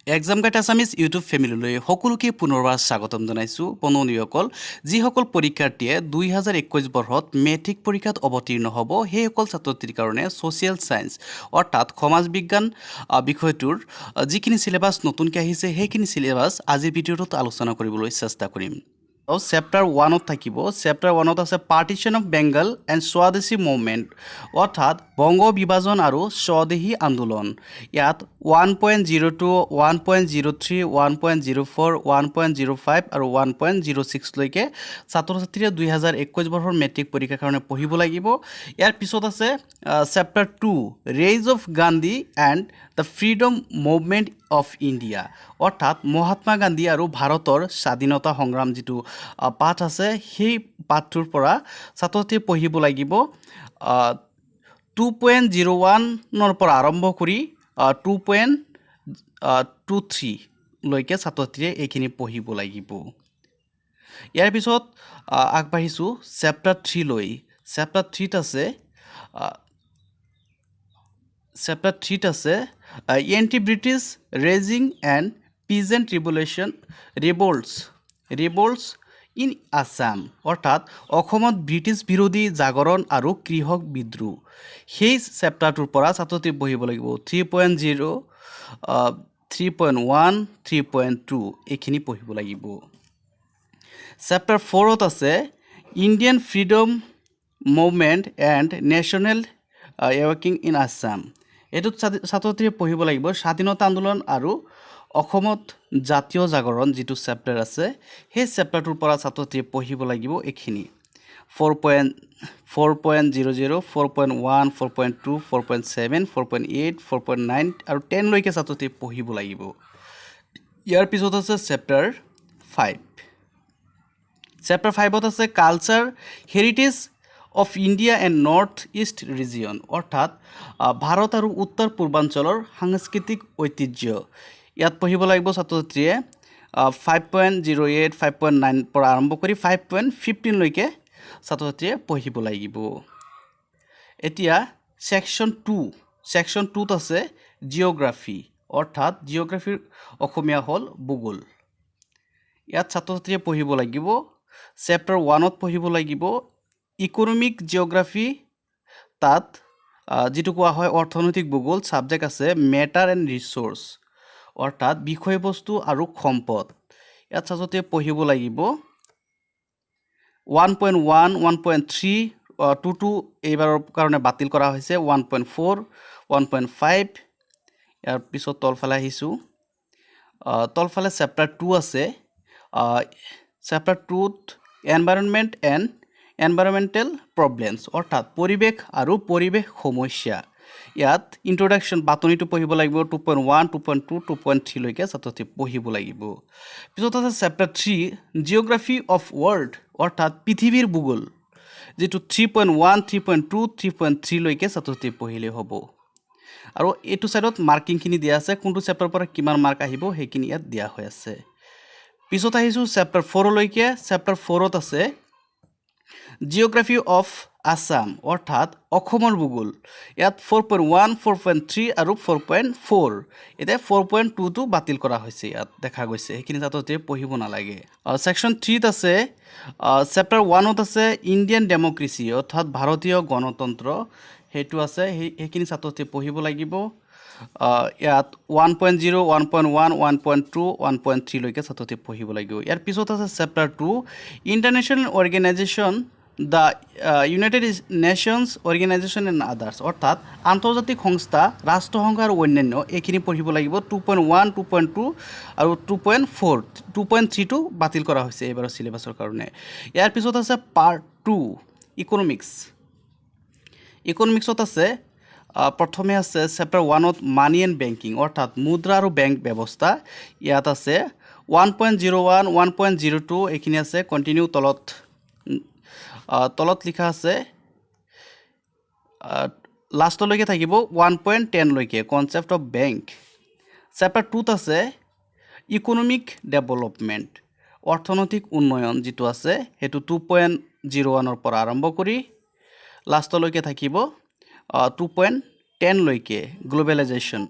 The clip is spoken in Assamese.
এক্সাম গাইড আছামিজ ইউটিউব ফেমিলিলৈ সকলোকে পুনৰবাৰ স্বাগতম জনাইছোঁ বন্ধুসকল যিসকল পৰীক্ষাৰ্থীয়ে 2021 বৰ্ষত মেট্ৰিক পৰীক্ষাত অৱতীৰ্ণ হ'ব সেইসকল ছাত্ৰছাত্ৰীৰ কাৰণে ছ'চিয়েল ছায়েন্স অৰ্থাৎ সমাজ বিজ্ঞান বিষয়টোৰ যিখিনি সিলেবাছ নতুনকৈ আহিছে সেইখিনি সিলেবাছ আজিৰ ভিডিঅ'টোত আলোচনা কৰিবলৈ চেষ্টা কৰিম চেপ্টাৰ 1ত থাকিব চেপ্টাৰ 1ত আছে পাৰ্টিশ্যন অফ বেংগল এণ্ড স্বদেশী মুভমেণ্ট অৰ্থাৎ বংগ বিভাজন আৰু স্বদেশী আন্দোলন ইয়াত 1.02 1.03 1.04 1.05 আৰু 1.06 লৈকে ছাত্ৰ-ছাত্ৰীয়ে 2021 বৰ্ষৰ মেট্ৰিক পৰীক্ষাৰ কাৰণে পঢ়িব লাগিব ইয়াৰ পিছত আছে chapter 2 raise of Gandhi and the freedom movement of India অৰ্থাৎ মহাত্মা গান্ধী আৰু ভাৰতৰ স্বাধীনতা সংগ্ৰাম যিটো পাঠ আছে সেই পাঠটোৰ পৰা ছাত্ৰছাত্ৰীয়ে পঢ়িব লাগিব 2.01 পৰা আৰম্ভ কৰি 2.23 লৈকে ছাত্ৰছাত্ৰীয়ে এইখিনি পঢ়িব লাগিব ইয়াৰ পিছত আগবাঢ়িছোঁ চেপ্টাৰ 3 লৈ চেপ্টাৰ 3ত আছে anti British raising and peasant revolts in Assam অৰ্থাৎ অসমত ব্ৰিটিছ বিৰোধী জাগৰণ আৰু কৃষক বিদ্ৰোহ সেই চেপ্টাৰটোৰ পৰা ছাত্ৰছাত্ৰী পঢ়িব লাগিব 3.0 3.1 3.2 এইখিনি পঢ়িব লাগিব চেপ্টাৰ 4ত আছে Indian freedom movement and national এৱাকিং ইন আছাম এইটোত ছাত্ৰছাত্ৰীয়ে পঢ়িব লাগিব স্বাধীনতা আন্দোলন আৰু অসমত জাতীয় জাগৰণ যিটো চেপ্টাৰ আছে সেই চেপ্টাৰটোৰ পৰা ছাত্ৰছাত্ৰীয়ে পঢ়িব লাগিব এইখিনি 4.00 4.1 4.2 4.7 4.8 4.9 আৰু 10 লৈকে ছাত্ৰছাত্ৰীয়ে পঢ়িব লাগিব ইয়াৰ পিছত আছে চেপ্টাৰ 5 চেপ্টাৰ 5ত আছে culture heritage of India and north east region অৰ্থাৎ ভাৰত আৰু উত্তৰ পূৰ্বাঞ্চলৰ সাংস্কৃতিক ঐতিহ্য ইয়াত পঢ়িব লাগিব ছাত্ৰছাত্ৰীয়ে 5.08 5.9 পৰা আৰম্ভ কৰি 5.15 লৈকে ছাত্ৰছাত্ৰীয়ে পঢ়িব লাগিব এতিয়া ছেকশ্যন 2ত আছে জিঅ'গ্ৰাফি অৰ্থাৎ জিঅ'গ্ৰাফিৰ অসমীয়া হ'ল ভূগোল ইয়াত ছাত্ৰছাত্ৰীয়ে পঢ়িব লাগিব চেপ্টাৰ 1ত পঢ়িব লাগিব ইকনমিক জিঅ'গ্ৰাফি তাত যিটো কোৱা হয় অৰ্থনৈতিক ভূগোল ছাবজেক্ট আছে মেটাৰ এণ্ড ৰিচোৰ্চ অৰ্থাৎ বিষয়বস্তু আৰু সম্পদ ইয়াত ছাত্ৰছাত্ৰীয়ে পঢ়িব লাগিব 1.1 1.3 2 এইবাৰৰ কাৰণে বাতিল কৰা হৈছে 1.4 1.5 ইয়াৰ পিছত তলফালে আহিছোঁ তলফালে চেপ্টাৰ 2 আছে চেপ্টাৰ 2ত এনভাইৰনমেণ্ট এণ্ড এনভাইৰনমেণ্টেল প্ৰব্লেমছ অৰ্থাৎ পৰিৱেশ আৰু পৰিৱেশ সমস্যা ইয়াত ইন্ট্ৰডাকশ্যন বাতনিটো পঢ়িব লাগিব 2.1 2.2 2.3 লৈকে ছাত্ৰছাত্ৰী পঢ়িব লাগিব পিছত আছে চেপ্টাৰ 3 জিঅ'গ্ৰাফি অফ ৱৰ্ল্ড অৰ্থাৎ পৃথিৱীৰ ভূগোল যিটো 3.1 3.2 3.3 লৈকে ছাত্ৰছাত্ৰী পঢ়িলে হ'ব আৰু এইটো সাইডত মাৰ্কিংখিনি দিয়া আছে কোনটো চেপ্টাৰৰ পৰা কিমান মাৰ্ক আহিব সেইখিনি ইয়াত দিয়া হৈ আছে পিছত আহিছোঁ চেপ্টাৰ 4 লৈকে চেপ্টাৰ 4ত আছে জিঅ'গ্ৰাফি অফ আছাম অৰ্থাৎ অসমৰ ভূগোল ইয়াত 4.1 4.3 আৰু 4.4 এতিয়া 4.2টো বাতিল কৰা হৈছে ইয়াত দেখা গৈছে সেইখিনি ছাত্ৰছাত্ৰীয়ে পঢ়িব নালাগে ছেকশ্যন 3ত আছে চেপ্টাৰ 1ত আছে ইণ্ডিয়ান ডেমক্ৰেচি অৰ্থাৎ ভাৰতীয় গণতন্ত্ৰ সেইটো আছে সেইখিনি ছাত্ৰছাত্ৰীয়ে পঢ়িব লাগিব ইয়াত 1.0 1.1 1.2 1.3 লৈকে ছাত্ৰছাত্ৰীয়ে পঢ়িব লাগিব ইয়াৰ পিছত আছে chapter 2 international organisation the United nations organisation and others অৰ্থাৎ আন্তৰ্জাতিক সংস্থা ৰাষ্ট্ৰসংঘ আৰু অন্যান্য এইখিনি পঢ়িব লাগিব 2.1 2.2 আৰু 2.4 2.3টো বাতিল কৰা হৈছে এইবাৰৰ চিলেবাছৰ কাৰণে ইয়াৰ পিছত আছে পাৰ্ট 2 ইকনমিক্সত আছে প্ৰথমে আছে চেপ্টাৰ 1ত মানি এণ্ড বেংকিং অৰ্থাৎ মুদ্ৰা আৰু বেংক ব্যৱস্থা ইয়াত আছে 1.01 1.02 এইখিনি আছে কণ্টিনিউ তলত লিখা আছে লাষ্টলৈকে থাকিব 1.10 লৈকে কনচেপ্ট অফ বেংক চেপ্টাৰ 2ত আছে ইকনমিক ডেভেলপমেণ্ট অৰ্থনৈতিক উন্নয়ন যিটো আছে সেইটো 2.01 পৰা আৰম্ভ কৰি লাষ্টলৈকে থাকিব 2.10 লৈকে গ্লোবেলাইজেশ্যন